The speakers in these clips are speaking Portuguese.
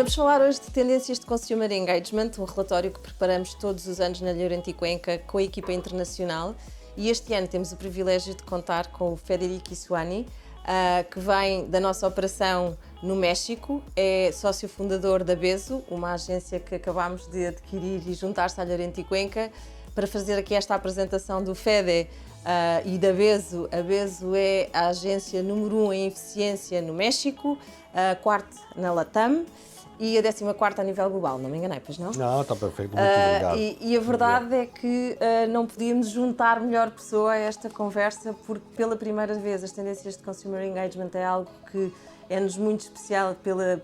Vamos falar hoje de tendências de Consumer Engagement, um relatório que preparamos todos os anos na Llorente e Cuenca com a equipa internacional. E este ano temos o privilégio de contar com o Federico Isuani, que vem da nossa operação no México, é sócio fundador da Bezo, uma agência que acabámos de adquirir e juntar-se à Llorente e Cuenca para fazer aqui esta apresentação do Fede e da Bezo. A Bezo é a agência número 1 em eficiência no México, a quarta na Latam e a 14ª a nível global, não me enganei, pois não? Não, está perfeito, muito obrigado. E a verdade é que não podíamos juntar melhor pessoa a esta conversa, porque pela primeira vez as tendências de Consumer Engagement é algo que é-nos muito especial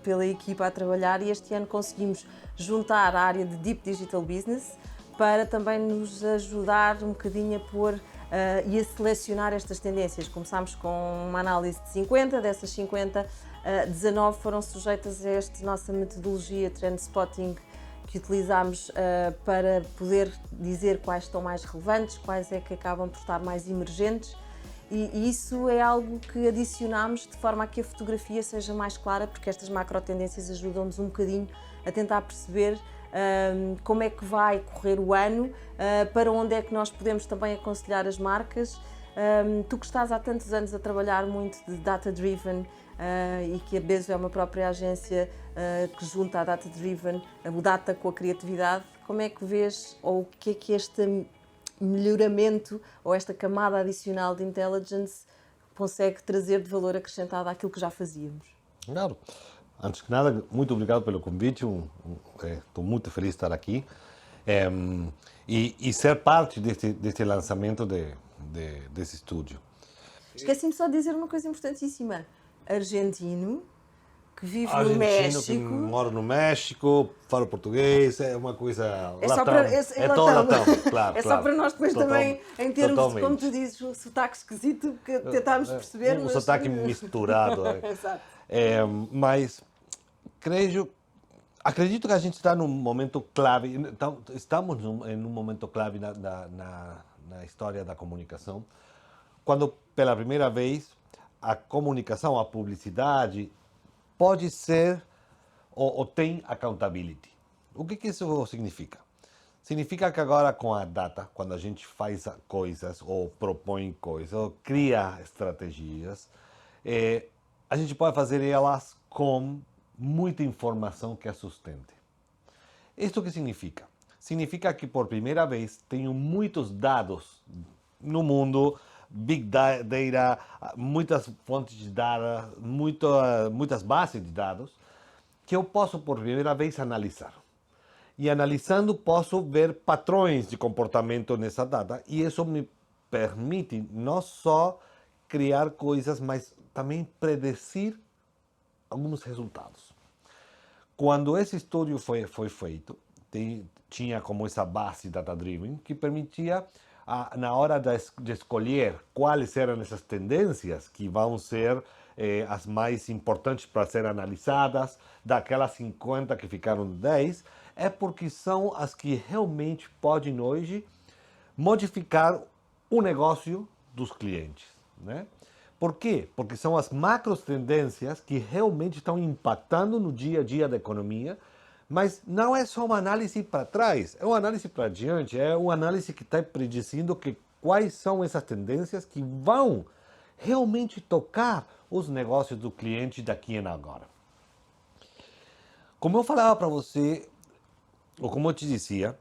pela equipa a trabalhar, e este ano conseguimos juntar a área de Deep Digital Business para também nos ajudar um bocadinho a pôr e a selecionar estas tendências. Começámos com uma análise de 50, dessas 50, 19 foram sujeitas a esta nossa metodologia Trend Spotting que utilizámos para poder dizer quais estão mais relevantes, quais é que acabam por estar mais emergentes, e isso é algo que adicionámos de forma a que a fotografia seja mais clara, porque estas macro tendências ajudam-nos um bocadinho a tentar perceber como é que vai correr o ano, para onde é que nós podemos também aconselhar as marcas. Tu que estás há tantos anos a trabalhar muito de data-driven e que a Bezo é uma própria agência que junta a data-driven, o data com a criatividade, como é que vês, ou o que é que este melhoramento ou esta camada adicional de intelligence consegue trazer de valor acrescentado àquilo que já fazíamos? Claro. Antes que nada, muito obrigado pelo convite. Estou muito feliz de estar aqui e ser parte deste lançamento desse estúdio. Esqueci-me só de dizer uma coisa importantíssima. Argentino, que vive no Argentino México. que mora no México, fala português, é uma coisa É só latão. para, É todo latão, claro. É só claro. para nós depois também, em termos de, como Totalmente. tu dizes, o sotaque esquisito, que tentámos perceber. Um sotaque misturado. Exato. Mas acredito que a gente está num momento clave, estamos em um momento clave na história da comunicação, quando pela primeira vez a comunicação, a publicidade pode ser ou tem accountability. O que isso significa? Significa que agora com a data, quando a gente faz coisas ou propõe coisas, ou cria estratégias, a gente pode fazer elas com muita informação que a sustente. Isto que significa? Significa que por primeira vez tenho muitos dados no mundo, big data, muitas fontes de dados, muitas bases de dados, que eu posso por primeira vez analisar. E analisando posso ver padrões de comportamento nessa data, e isso me permite não só criar coisas, mas também predecir alguns resultados. Quando esse estudo foi feito, tinha como essa base data-driven que permitia, na hora de escolher quais eram essas tendências que vão ser as mais importantes para ser analisadas, daquelas 50 que ficaram 10, é porque são as que realmente podem hoje modificar o negócio dos clientes, né? Por quê? Porque são as macro tendências que realmente estão impactando no dia a dia da economia, mas não é só uma análise para trás, é uma análise para diante, é uma análise que está predizendo quais são essas tendências que vão realmente tocar os negócios do cliente daqui e agora. Como eu falava para você, ou como eu te dizia,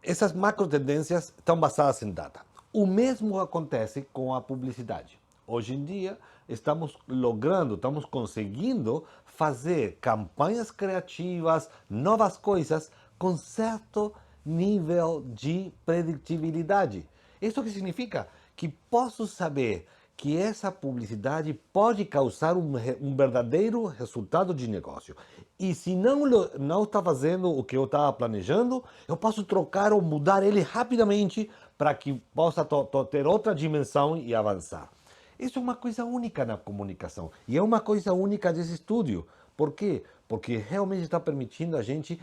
essas macro tendências estão basadas em data. O mesmo acontece com a publicidade. Hoje em dia, estamos conseguindo fazer campanhas criativas, novas coisas, com certo nível de predictibilidade. Isso que significa que posso saber que essa publicidade pode causar um verdadeiro resultado de negócio. E se não está fazendo o que eu estava planejando, eu posso trocar ou mudar ele rapidamente para que possa ter outra dimensão e avançar. Isso é uma coisa única na comunicação e é uma coisa única desse estúdio. Por quê? Porque realmente está permitindo a gente,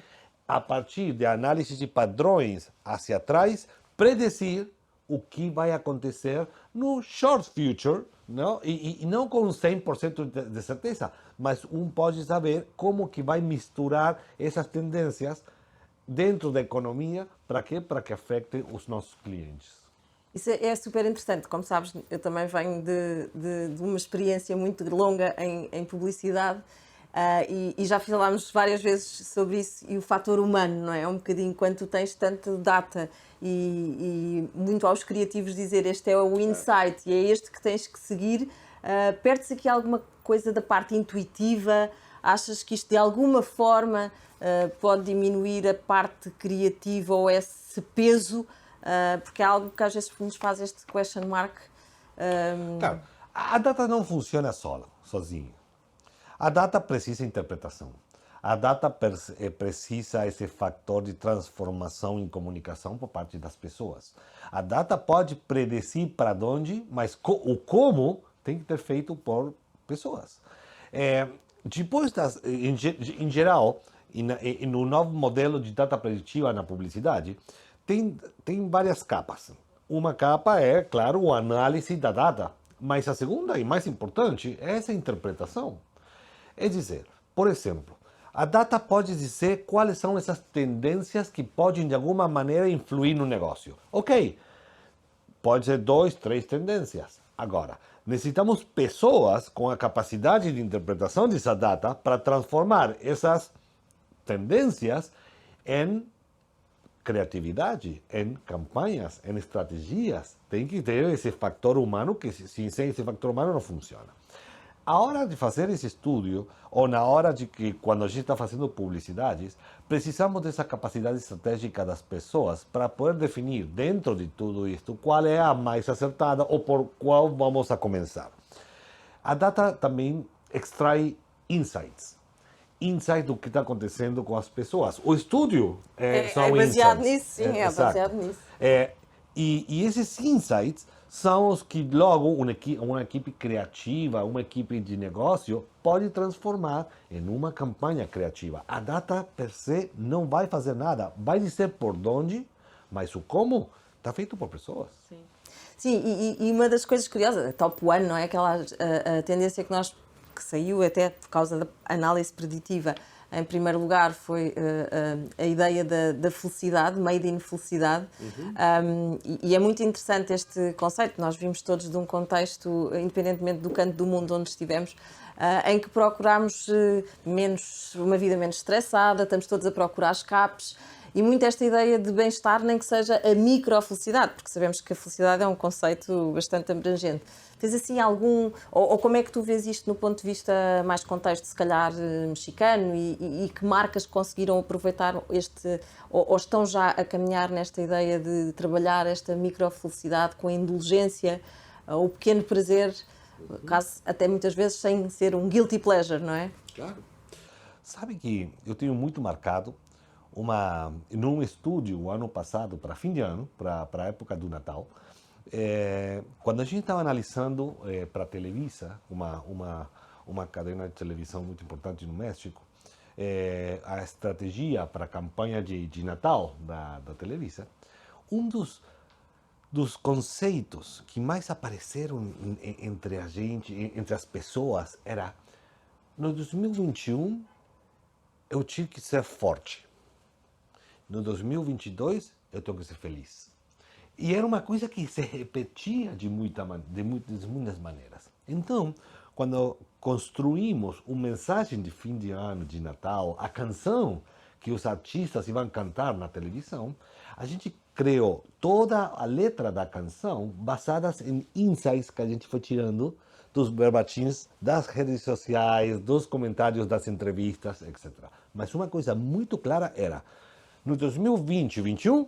a partir de análise de padrões hacia trás, predecir o que vai acontecer no short future, não? E não com 100% de certeza, mas pode saber como que vai misturar essas tendências dentro da economia, para quê? Para que afete os nossos clientes. Isso é super interessante. Como sabes, eu também venho de uma experiência muito longa em publicidade. E já falámos várias vezes sobre isso e o fator humano, não é? É um bocadinho quando tu tens tanta data e muito aos criativos dizer este é o insight e é este que tens que seguir, perde-se aqui alguma coisa da parte intuitiva? Achas que isto de alguma forma pode diminuir a parte criativa ou esse peso? Porque é algo que às vezes nos faz este question mark. Claro, a data não funciona sozinha. A data precisa interpretação. A data precisa esse fator de transformação em comunicação por parte das pessoas. A data pode predecir para onde, mas o como tem que ser feito por pessoas. Depois, em geral, e no novo modelo de data preditiva na publicidade, tem várias capas. Uma capa é, claro, o análise da data, mas a segunda e mais importante é essa interpretação. É dizer, por exemplo, a data pode dizer quais são essas tendências que podem de alguma maneira influir no negócio. Ok, pode ser 2, 3 tendências. Agora, necessitamos pessoas com a capacidade de interpretação dessa data para transformar essas tendências em criatividade, em campanhas, em estratégias. Tem que ter esse fator humano que, sem esse fator humano, não funciona. A hora de fazer esse estudo, ou na hora de que, quando a gente está fazendo publicidades, precisamos dessa capacidade estratégica das pessoas para poder definir, dentro de tudo isto, qual é a mais acertada ou por qual vamos a começar. A data também extrai insights. Insights do que está acontecendo com as pessoas. O estúdio são baseado insights. nisso, sim, é baseado nisso. E esses insights são os que logo uma equipe criativa, uma equipe de negócio pode transformar em uma campanha criativa. A data per se não vai fazer nada, vai dizer por onde, mas o como está feito por pessoas. Sim, sim, e uma das coisas curiosas, a Top One, não é? Aquela a tendência que saiu até por causa da análise preditiva. Em primeiro lugar foi a ideia da felicidade, made in felicidade, e é muito interessante este conceito. Nós vimos todos de um contexto, independentemente do canto do mundo onde estivemos, em que procuramos uma vida menos estressada, estamos todos a procurar escapes, e muito esta ideia de bem-estar, nem que seja a microfelicidade, porque sabemos que a felicidade é um conceito bastante abrangente. Tens assim algum, ou como é que tu vês isto no ponto de vista mais contexto, se calhar, mexicano, e que marcas conseguiram aproveitar ou estão já a caminhar nesta ideia de trabalhar esta microfelicidade com a indulgência, o pequeno prazer, caso até muitas vezes sem ser um guilty pleasure, não é? Claro. Sabe que eu tenho muito marcado num estúdio o ano passado, para fim de ano, para a época do Natal, quando a gente estava analisando para a Televisa, uma cadena de televisão muito importante no México, a estratégia para a campanha de Natal da Televisa, um dos conceitos que mais apareceram entre a gente, entre as pessoas, era: no 2021 eu tive que ser forte. No 2022, eu tenho que ser feliz. E era uma coisa que se repetia de muitas maneiras. Então, quando construímos uma mensagem de fim de ano, de Natal, a canção que os artistas iam cantar na televisão, a gente criou toda a letra da canção baseadas em insights que a gente foi tirando dos verbatins das redes sociais, dos comentários das entrevistas, etc. Mas uma coisa muito clara era: no 2020 e 2021,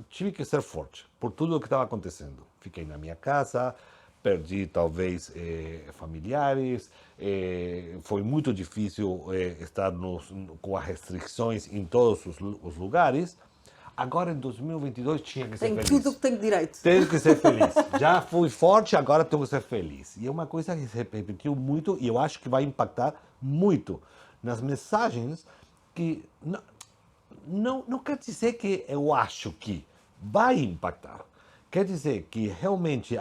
tive que ser forte por tudo o que estava acontecendo. Fiquei na minha casa, perdi talvez familiares, foi muito difícil estar com as restrições em todos os lugares. Agora, em 2022, tinha que ser feliz. Tenho tudo o que tenho direito. Tenho que ser feliz. Já fui forte, agora tenho que ser feliz. E é uma coisa que se repetiu muito e eu acho que vai impactar muito nas mensagens que... Não quer dizer que eu acho que vai impactar. Quer dizer que realmente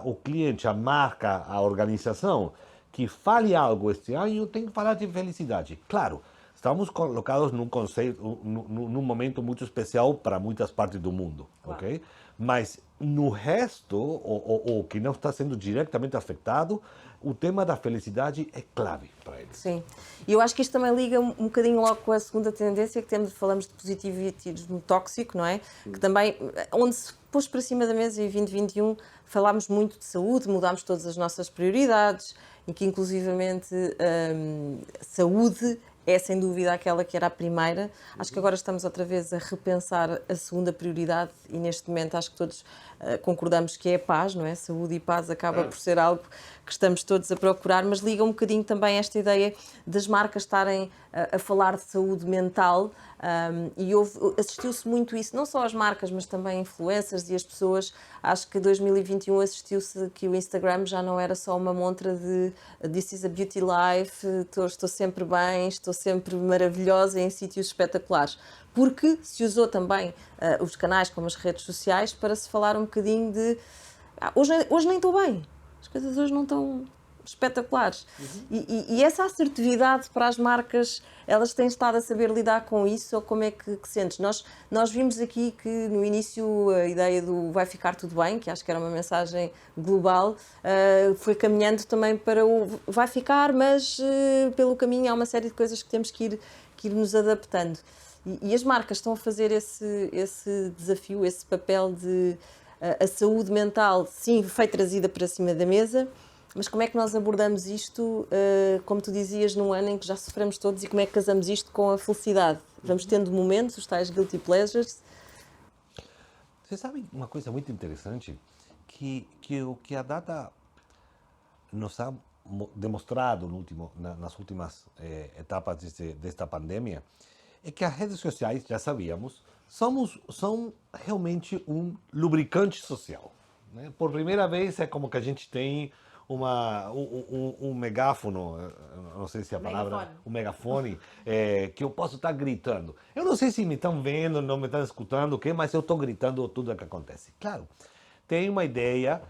o cliente, a marca, a organização que fale algo este ano tem que falar de felicidade. Claro, estamos colocados num conceito, num momento muito especial para muitas partes do mundo, Claro. ok? Mas no resto, ou que não está sendo diretamente afetado, o tema da felicidade é clave para eles. Sim, e eu acho que isto também liga um bocadinho logo com a segunda tendência que temos, falamos de positivismo tóxico, não é? Que também, onde se pôs para cima da mesa em 2021, falámos muito de saúde, mudámos todas as nossas prioridades e que inclusivamente saúde é sem dúvida aquela que era a primeira. Acho que agora estamos outra vez a repensar a segunda prioridade e neste momento acho que todos concordamos que é a paz, não é? Saúde e paz acaba por ser algo que estamos todos a procurar, mas liga um bocadinho também esta ideia das marcas estarem a falar de saúde mental e assistiu-se muito isso, não só as marcas, mas também influencers e as pessoas. Acho que 2021 assistiu-se que o Instagram já não era só uma montra de this is a beauty life, estou sempre bem, estou sempre maravilhosa em sítios espetaculares. Porque se usou também os canais como as redes sociais para se falar um bocadinho de hoje nem estou bem, as coisas hoje não estão espetaculares. E essa assertividade para as marcas, elas têm estado a saber lidar com isso, ou como é que sentes? Nós vimos aqui que no início a ideia do vai ficar tudo bem, que acho que era uma mensagem global, foi caminhando também para o vai ficar, mas pelo caminho há uma série de coisas que temos que ir nos adaptando. E as marcas estão a fazer esse desafio, esse papel de a saúde mental, sim, foi trazida para cima da mesa, mas como é que nós abordamos isto, como tu dizias, num ano em que já sofremos todos, e como é que casamos isto com a felicidade? Vamos tendo momentos, os tais guilty pleasures. Você sabe uma coisa muito interessante? Que o que a data nos ha demonstrado nas últimas etapas desta pandemia é que as redes sociais, já sabíamos, são realmente um lubricante social. Né? Por primeira vez é como que a gente tem um megáfono, não sei se é a palavra, um megafone, que eu posso estar gritando. Eu não sei se me estão vendo, não me estão escutando, o quê, mas eu estou gritando tudo o que acontece. Claro, tem uma ideia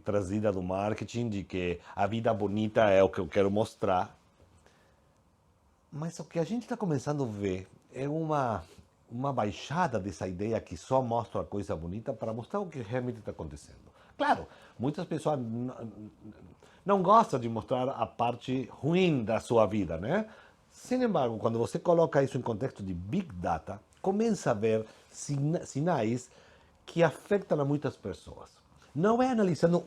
trazida do marketing de que a vida bonita é o que eu quero mostrar, mas o que a gente está começando a ver é uma baixada dessa ideia que só mostra a coisa bonita para mostrar o que realmente está acontecendo. Claro, muitas pessoas não gostam de mostrar a parte ruim da sua vida, né? Sin embargo, quando você coloca isso em contexto de Big Data, começa a ver sinais que afetam a muitas pessoas. Não é analisando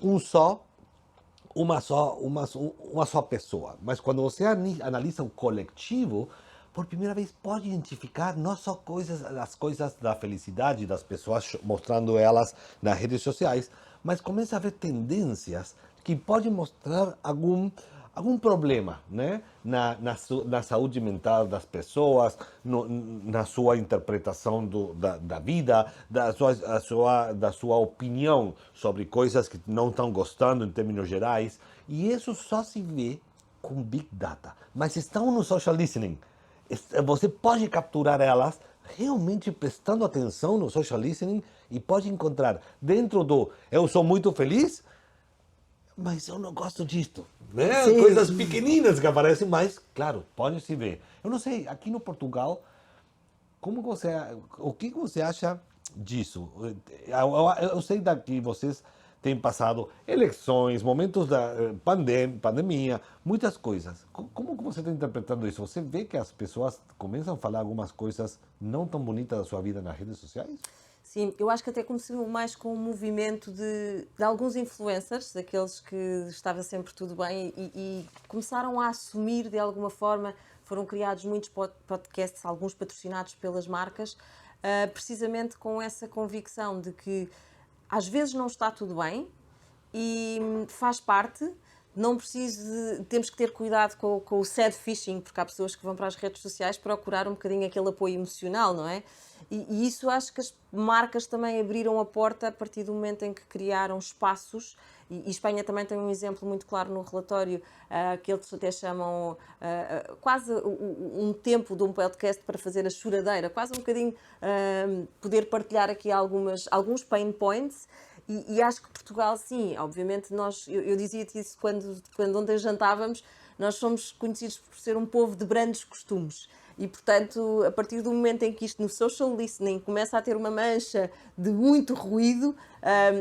uma só pessoa, mas quando você analisa o coletivo, por primeira vez pode identificar não só as coisas da felicidade das pessoas, mostrando elas nas redes sociais, mas começa a ver tendências que podem mostrar algum problema, né? na saúde mental das pessoas, na sua interpretação da vida, da sua opinião sobre coisas que não estão gostando em termos gerais. E isso só se vê com Big Data. Mas estão no social listening. Você pode capturar elas realmente prestando atenção no social listening e pode encontrar dentro do eu sou muito feliz, mas eu não gosto disto. Né? Coisas pequeninas que aparecem, mas, claro, pode se ver. Eu não sei, aqui no Portugal, o que você acha disso? Eu sei que vocês têm passado eleições, momentos da pandemia, muitas coisas. Como que você está interpretando isso? Você vê que as pessoas começam a falar algumas coisas não tão bonitas da sua vida nas redes sociais? Sim, eu acho que até começou mais com um movimento de alguns influencers, daqueles que estava sempre tudo bem e começaram a assumir de alguma forma, foram criados muitos podcasts, alguns patrocinados pelas marcas, precisamente com essa convicção de que às vezes não está tudo bem e faz parte, não preciso temos que ter cuidado com o sad fishing, porque há pessoas que vão para as redes sociais procurar um bocadinho aquele apoio emocional, não é? E isso acho que as marcas também abriram a porta a partir do momento em que criaram espaços, e Espanha também tem um exemplo muito claro no relatório, que eles até chamam quase um tempo de um podcast para fazer a choradeira, quase um bocadinho poder partilhar aqui alguns pain points. E acho que Portugal, sim, obviamente, eu dizia-te isso quando ontem jantávamos, nós somos conhecidos por ser um povo de brandos costumes. E, portanto, a partir do momento em que isto no social listening começa a ter uma mancha de muito ruído,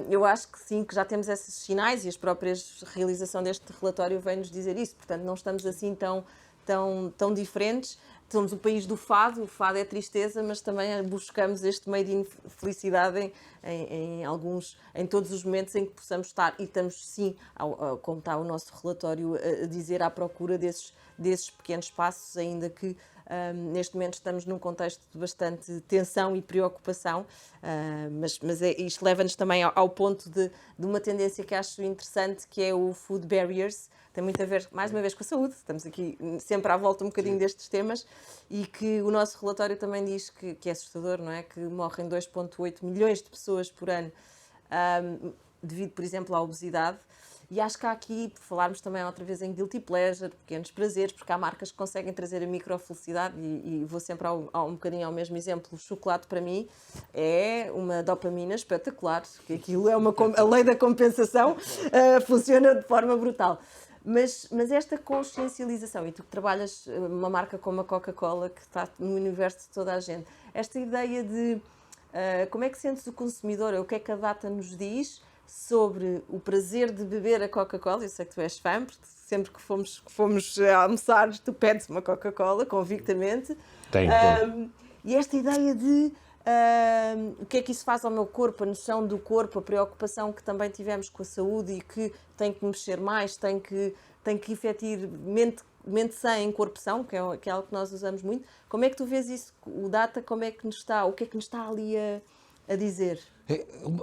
eu acho que sim, que já temos esses sinais e a própria realização deste relatório vem-nos dizer isso. Portanto, não estamos assim tão diferentes. Somos o país do fado, o fado é tristeza, mas também buscamos este made in felicidade em todos os momentos em que possamos estar. E estamos, sim, como está o nosso relatório a dizer, à procura desses pequenos passos, ainda que neste momento estamos num contexto de bastante tensão e preocupação, mas isto leva-nos também ao ponto de uma tendência que acho interessante, que é o food barriers. Tem muito a ver, mais uma vez, com a saúde. Estamos aqui sempre à volta um bocadinho destes temas, e que o nosso relatório também diz que é assustador, não é? Que morrem 2,8 milhões de pessoas por ano devido, por exemplo, à obesidade. E acho que há aqui, por falarmos também outra vez em guilty pleasure, pequenos prazeres, porque há marcas que conseguem trazer a microfelicidade, e vou sempre um bocadinho ao mesmo exemplo. O chocolate, para mim, é uma dopamina espetacular, que aquilo é a lei da compensação, funciona de forma brutal. Mas esta consciencialização, e tu que trabalhas uma marca como a Coca-Cola, que está no universo de toda a gente, esta ideia de como é que sentes o consumidor, o que é que a data nos diz sobre o prazer de beber a Coca-Cola. Eu sei que tu és fã, porque sempre que fomos almoçar, tu pedes uma Coca-Cola, convictamente. Tem. E esta ideia de o que é que isso faz ao meu corpo, a noção do corpo, a preocupação que também tivemos com a saúde, e que tem que mexer mais, tem que efetivamente mente sã em corpo são, que é algo que nós usamos muito. Como é que tu vês isso? O data, como é que nos está, o que é que nos está ali a dizer?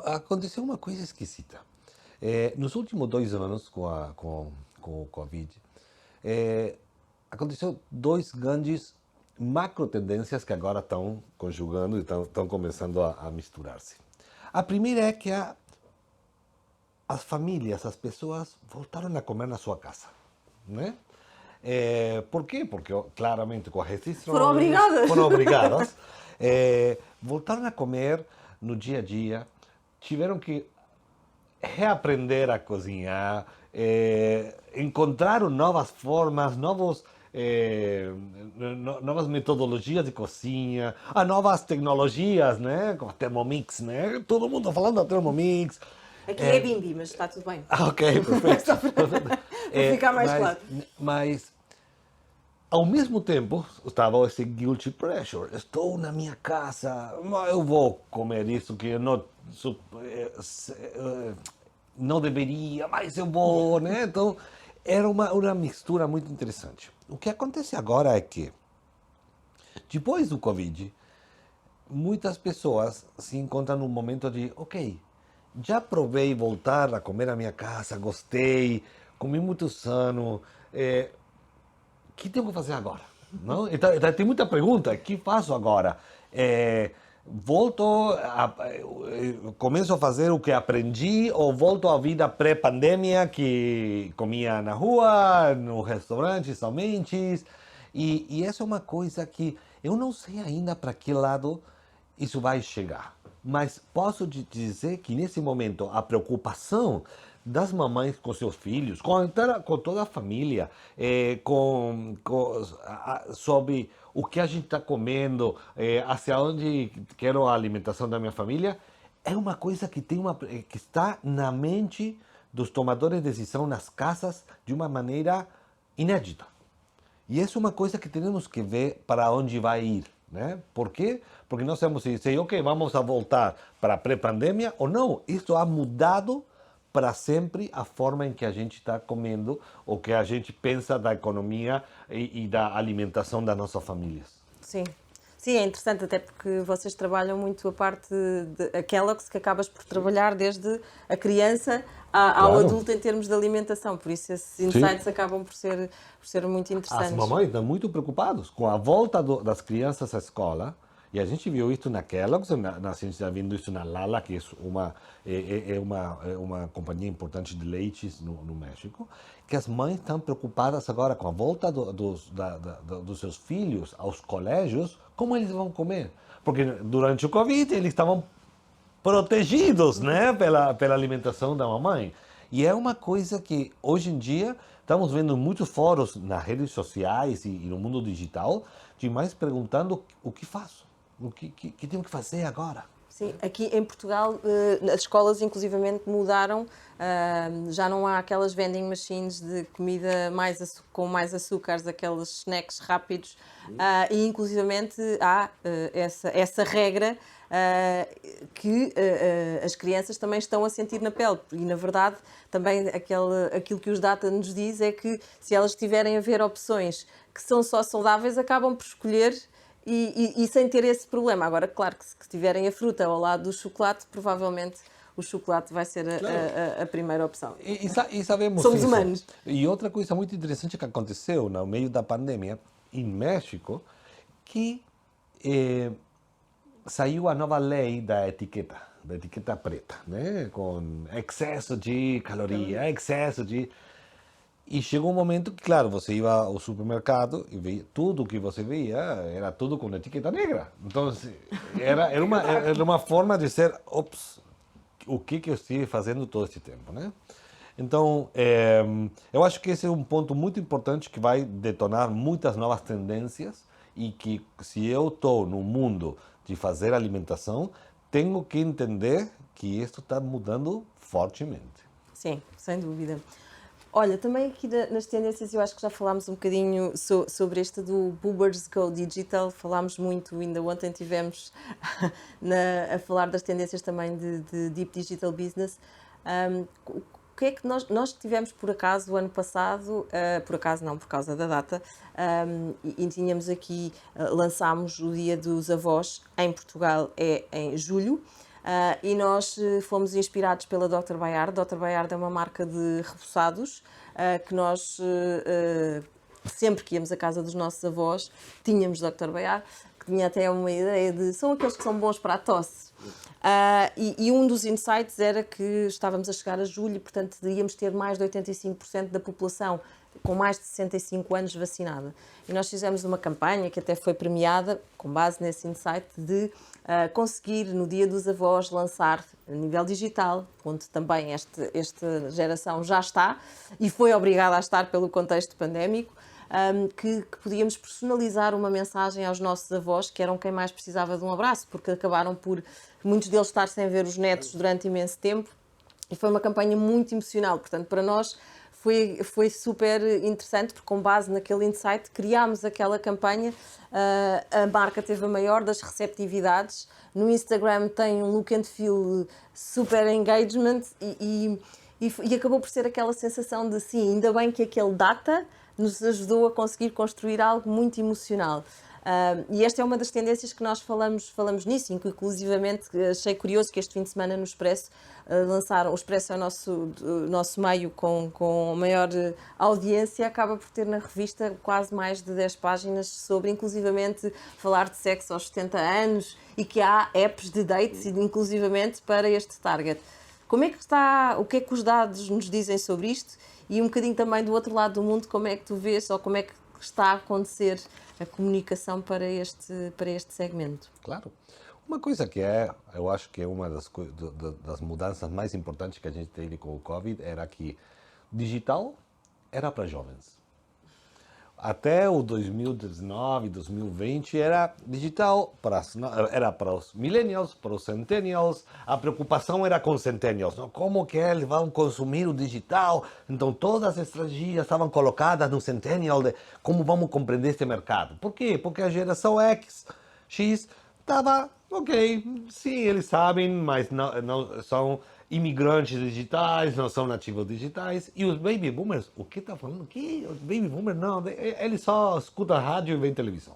Aconteceu uma coisa esquisita. Nos últimos 2 anos, com o Covid, aconteceu dois grandes macro tendências que agora estão conjugando e estão começando a misturar-se. A primeira é que as famílias, as pessoas voltaram a comer na sua casa, né? Por quê? Porque claramente com a restrição foram obrigadas, voltaram a comer no dia a dia, tiveram que reaprender a cozinhar, encontraram novas formas, novas metodologias de cozinha, novas tecnologias, né? Como a Thermomix, né? Todo mundo falando da Thermomix. Aqui é bimbi, mas está tudo bem. Ok, perfeito. Para ficar mais claro. Mas, ao mesmo tempo, estava esse guilty pleasure. Estou na minha casa, eu vou comer isso que eu não deveria, mas eu vou, né? Então, era uma mistura muito interessante. O que acontece agora é que, depois do Covid, muitas pessoas se encontram num momento de, ok, já provei voltar a comer na minha casa, gostei, comi muitos anos, o que tenho que fazer agora? Não? Então, tem muita pergunta, o que faço agora? Começo a fazer o que aprendi, ou volto à vida pré-pandemia, que comia na rua, no restaurante somente? E essa é uma coisa que eu não sei ainda para que lado isso vai chegar. Mas posso te dizer que nesse momento a preocupação das mamães com seus filhos, com toda a família, sobre o que a gente está comendo, hacia onde quero a alimentação da minha família, é uma coisa que que está na mente dos tomadores de decisão nas casas de uma maneira inédita. E isso é uma coisa que temos que ver para onde vai ir, né? Por quê? Porque nós temos que dizer, ok, vamos a voltar para a pré-pandemia ou não. Isso ha mudado para sempre a forma em que a gente está comendo, o que a gente pensa da economia e da alimentação das nossas famílias. Sim. Sim, é interessante, até porque vocês trabalham muito a parte a Kellogg's, que acabas por trabalhar desde a criança ao Claro. adulto em termos de alimentação, por isso esses Sim. insights acabam por ser muito As interessantes. mamães estão muito preocupadas com a volta das crianças à escola. E a gente viu isso na Kellogg's, a gente está vendo isso na Lala, que é uma companhia importante de leites no México, que as mães estão preocupadas agora com a volta dos seus filhos aos colégios, como eles vão comer. Porque durante o Covid eles estavam protegidos, né, pela alimentação da mamãe. E é uma coisa que hoje em dia estamos vendo muitos fóruns nas redes sociais e no mundo digital de mães perguntando o que faço. O que tenho que fazer agora? Sim, aqui em Portugal as escolas inclusivamente mudaram, já não há aquelas vending machines de comida com mais açúcares, aqueles snacks rápidos, e inclusivamente há essa regra que as crianças também estão a sentir na pele, e na verdade também aquilo que os data nos diz é que se elas tiverem a ver opções que são só saudáveis, acabam por escolher e sem ter esse problema. Agora, claro que se tiverem a fruta ao lado do chocolate, provavelmente o chocolate vai ser a primeira opção. E sabemos Somos isso. humanos. E outra coisa muito interessante que aconteceu no meio da pandemia, em México, que saiu a nova lei da etiqueta preta, né? Com excesso de caloria, excesso de... E chegou um momento que, claro, você ia ao supermercado e via, tudo que você via era tudo com etiqueta negra. Então, era uma forma de ser, ops, o que eu estive fazendo todo esse tempo, né? Então, eu acho que esse é um ponto muito importante que vai detonar muitas novas tendências e que, se eu estou no mundo de fazer alimentação, tenho que entender que isso está mudando fortemente. Sim, sem dúvida. Olha, também aqui nas tendências eu acho que já falámos um bocadinho sobre este do Boomers Go Digital, falámos muito, ainda ontem tivemos a falar das tendências também de Deep Digital Business. O que é que nós tivemos por acaso o ano passado, por acaso não, por causa da data, e tínhamos aqui, lançámos o Dia dos Avós em Portugal, é em julho. E nós fomos inspirados pela Dr. Baiard. Dr. Baiard é uma marca de repousados que nós, sempre que íamos à casa dos nossos avós, tínhamos Dr. Baiard, que tinha até uma ideia de são aqueles que são bons para a tosse. E um dos insights era que estávamos a chegar a julho e, portanto, íamos ter mais de 85% da população com mais de 65 anos vacinada. E nós fizemos uma campanha que até foi premiada, com base nesse insight, de conseguir, no Dia dos Avós, lançar a nível digital, onde também esta geração já está, e foi obrigada a estar pelo contexto pandémico, que podíamos personalizar uma mensagem aos nossos avós, que eram quem mais precisava de um abraço, porque acabaram por, muitos deles, estar sem ver os netos durante imenso tempo, e foi uma campanha muito emocional. Portanto, para nós foi super interessante, porque com base naquele insight criámos aquela campanha. A marca teve a maior das receptividades. No Instagram tem um look and feel super engagement e acabou por ser aquela sensação de sim, ainda bem que aquele data nos ajudou a conseguir construir algo muito emocional. E esta é uma das tendências que nós falamos nisso, inclusivamente achei curioso que este fim de semana no Expresso lançaram, o Expresso é o nosso meio com maior audiência, acaba por ter na revista quase mais de 10 páginas sobre, inclusivamente, falar de sexo aos 70 anos e que há apps de dates, inclusivamente, para este target. Como é que está, o que é que os dados nos dizem sobre isto? E um bocadinho também do outro lado do mundo, como é que tu vês ou como é que está a acontecer a comunicação para este segmento? Claro. Uma coisa que eu acho que é uma das mudanças mais importantes que a gente teve com o Covid era que digital era para jovens. Até o 2019, 2020 era digital, era para os millennials, para os centennials. A preocupação era com os centennials, não? Como que eles vão consumir o digital? Então todas as estratégias estavam colocadas no centennial de como vamos compreender este mercado. Por quê? Porque a geração X estava, ok, sim, eles sabem, mas não são imigrantes digitais, não são nativos digitais. E os baby boomers, o que está falando? Que os baby boomers não, eles só escutam rádio e veem televisão.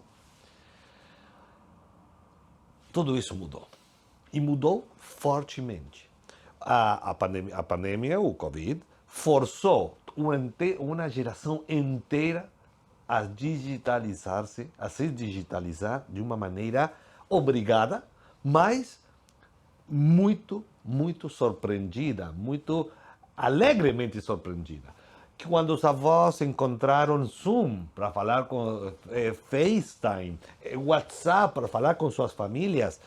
tudo isso mudou. E mudou fortemente. A pandemia, o Covid, forçou uma geração inteira a digitalizar-se, a se digitalizar de uma maneira obrigada, mas muito, muito surpreendida, muito alegremente surpreendida. Que quando os avós encontraram Zoom para falar com FaceTime, WhatsApp para falar com suas famílias,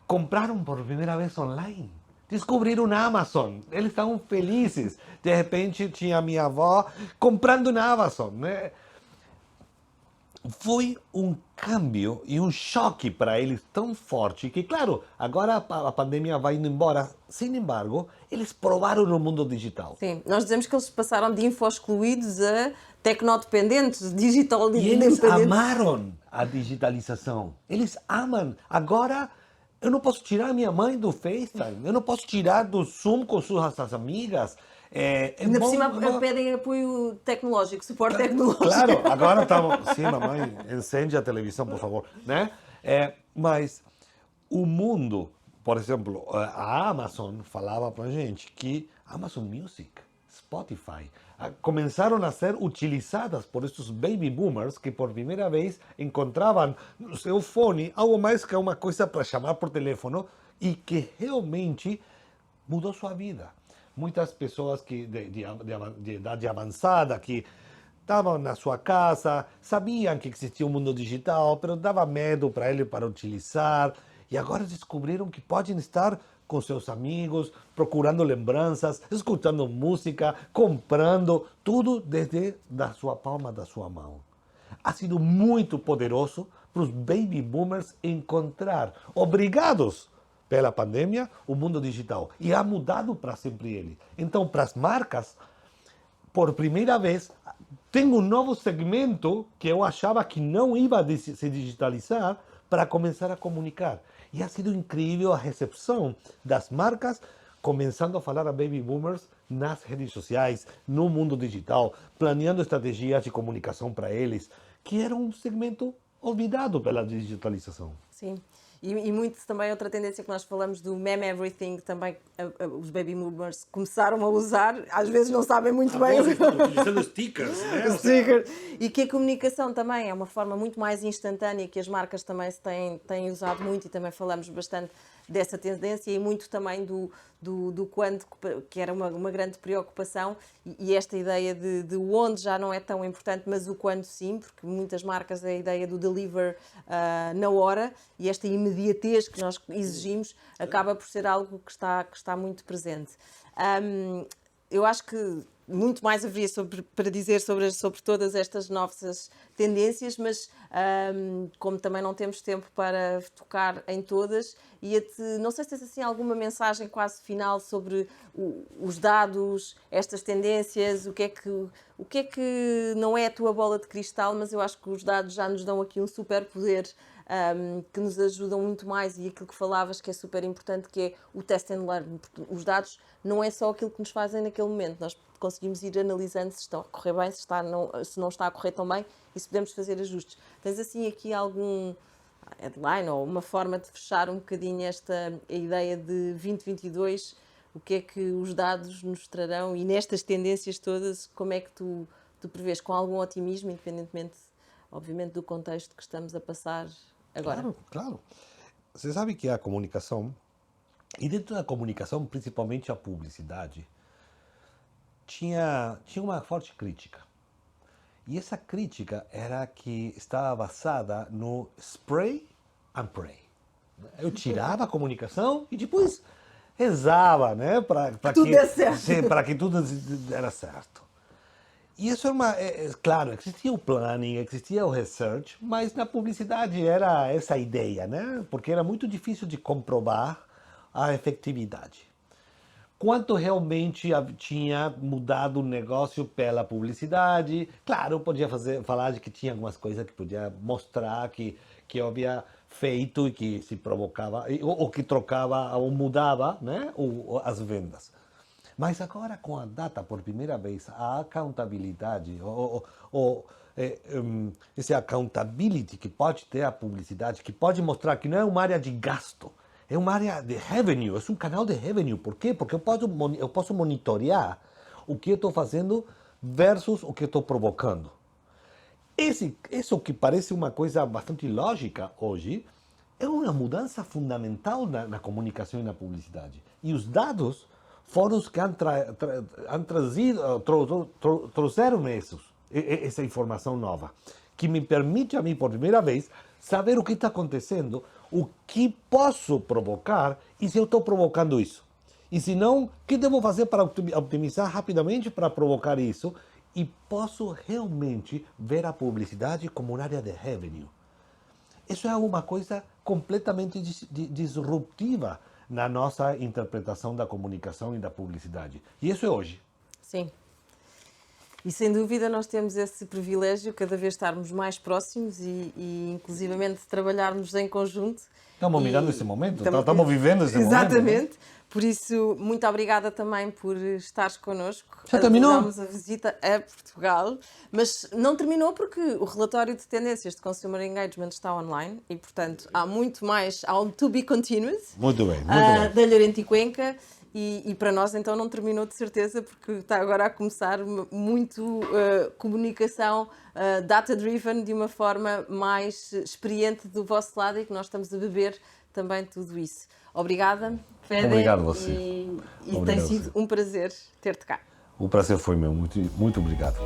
compraram por primeira vez online. Descobriram na Amazon, eles estavam felizes. De repente tinha a minha avó comprando na Amazon, né? Foi um câmbio e um choque para eles tão forte que, claro, agora a pandemia vai indo embora. Sem embargo, eles provaram no mundo digital. Sim, nós dizemos que eles passaram de info-excluídos a tecnodependentes, digital dependentes. E eles amaram a digitalização. Eles amam. Agora, eu não posso tirar a minha mãe do FaceTime. Eu não posso tirar do Zoom com suas amigas. Ainda por cima pedem apoio tecnológico, suporte tecnológico. Claro, agora estamos... Sim, mamãe, encende a televisão, por favor. Né? Mas o mundo, por exemplo, a Amazon falava para a gente que Amazon Music, Spotify, começaram a ser utilizadas por esses baby boomers que por primeira vez encontravam no seu fone algo mais que uma coisa para chamar por telefone e que realmente mudou sua vida. Muitas pessoas que de idade avançada que estavam na sua casa, sabiam que existia um mundo digital, mas dava medo para ele para utilizar. E agora descobriram que podem estar com seus amigos, procurando lembranças, escutando música, comprando, tudo desde da sua palma da sua mão. Ha sido muito poderoso para os baby boomers encontrar, obrigados pela pandemia, o mundo digital. E ha mudado para sempre ele. Então, para as marcas, por primeira vez, tem um novo segmento que eu achava que não ia se digitalizar para começar a comunicar. E ha sido incrível a recepção das marcas começando a falar a baby boomers nas redes sociais, no mundo digital, planeando estratégias de comunicação para eles, que era um segmento olvidado pela digitalização. Sim. E muito também outra tendência que nós falamos do meme everything, também os baby boomers começaram a usar, às vezes não sabem muito bem. Utilizando stickers, né? Stickers. E que a comunicação também é uma forma muito mais instantânea, que as marcas também se têm usado muito, e também falamos bastante dessa tendência e muito também do quando, que era uma grande preocupação, e esta ideia de onde já não é tão importante, mas o quando sim, porque muitas marcas a ideia do deliver na hora, e esta imediatez que nós exigimos acaba por ser algo que está muito presente. Eu acho que muito mais haveria para dizer sobre todas estas novas tendências, mas como também não temos tempo para tocar em todas, não sei se tens assim alguma mensagem quase final sobre os dados, estas tendências, o que é que não é a tua bola de cristal, mas eu acho que os dados já nos dão aqui um superpoder que nos ajudam muito mais, e aquilo que falavas que é super importante, que é o test and learn. Porque os dados não é só aquilo que nos fazem naquele momento, nós conseguimos ir analisando se estão a correr bem, se não está a correr tão bem, e se podemos fazer ajustes. Tens assim aqui algum headline ou uma forma de fechar um bocadinho a ideia de 2022, o que é que os dados nos trarão, e nestas tendências todas, como é que tu prevês, com algum otimismo, independentemente, obviamente, do contexto que estamos a passar agora? Claro, claro. Você sabe que a comunicação, e dentro da comunicação, principalmente a publicidade, tinha uma forte crítica. E essa crítica era que estava basada no spray and pray. Eu tirava a comunicação e depois rezava, né, para que tudo desse certo. E isso claro, existia o planning, existia o research, mas na publicidade era essa ideia, né? Porque era muito difícil de comprovar a efetividade. Quanto realmente tinha mudado o negócio pela publicidade? Claro, podia falar de que tinha algumas coisas que podia mostrar que havia feito e que se provocava, ou que trocava, ou mudava, né, as vendas. Mas agora, com a data, por primeira vez, a accountabilidade, esse accountability que pode ter a publicidade, que pode mostrar que não é uma área de gasto, é uma área de revenue, é um canal de revenue. Por quê? Porque eu posso monitorear o que eu estou fazendo versus o que eu estou provocando. Isso que parece uma coisa bastante lógica hoje, é uma mudança fundamental na comunicação e na publicidade. E os dados foram os que han trazido, trouxeram essa informação nova, que me permite a mim, por primeira vez, saber o que está acontecendo, o que posso provocar e se eu estou provocando isso. E se não, o que devo fazer para optimizar rapidamente para provocar isso? E posso realmente ver a publicidade como uma área de revenue. Isso é uma coisa completamente disruptiva na nossa interpretação da comunicação e da publicidade. E isso é hoje. Sim. E sem dúvida nós temos esse privilégio cada vez estarmos mais próximos e inclusivamente trabalharmos em conjunto. Estamos mirando esse momento, estamos vivendo esse momento. Exatamente. Por isso, muito obrigada também por estares connosco. Já terminou? Adoramos a visita a Portugal, mas não terminou porque o relatório de tendências de Consumer Engagement está online e, portanto, há muito mais, há um to be continuous. Muito bem, muito bem. Da Llorente e Cuenca. E para nós então não terminou de certeza, porque está agora a começar muito comunicação data-driven de uma forma mais experiente do vosso lado e que nós estamos a beber também tudo isso. Obrigada, Fede. Obrigado a você. E Obrigado tem a sido você. um prazer ter-te cá. O prazer foi meu. Muito, muito obrigado.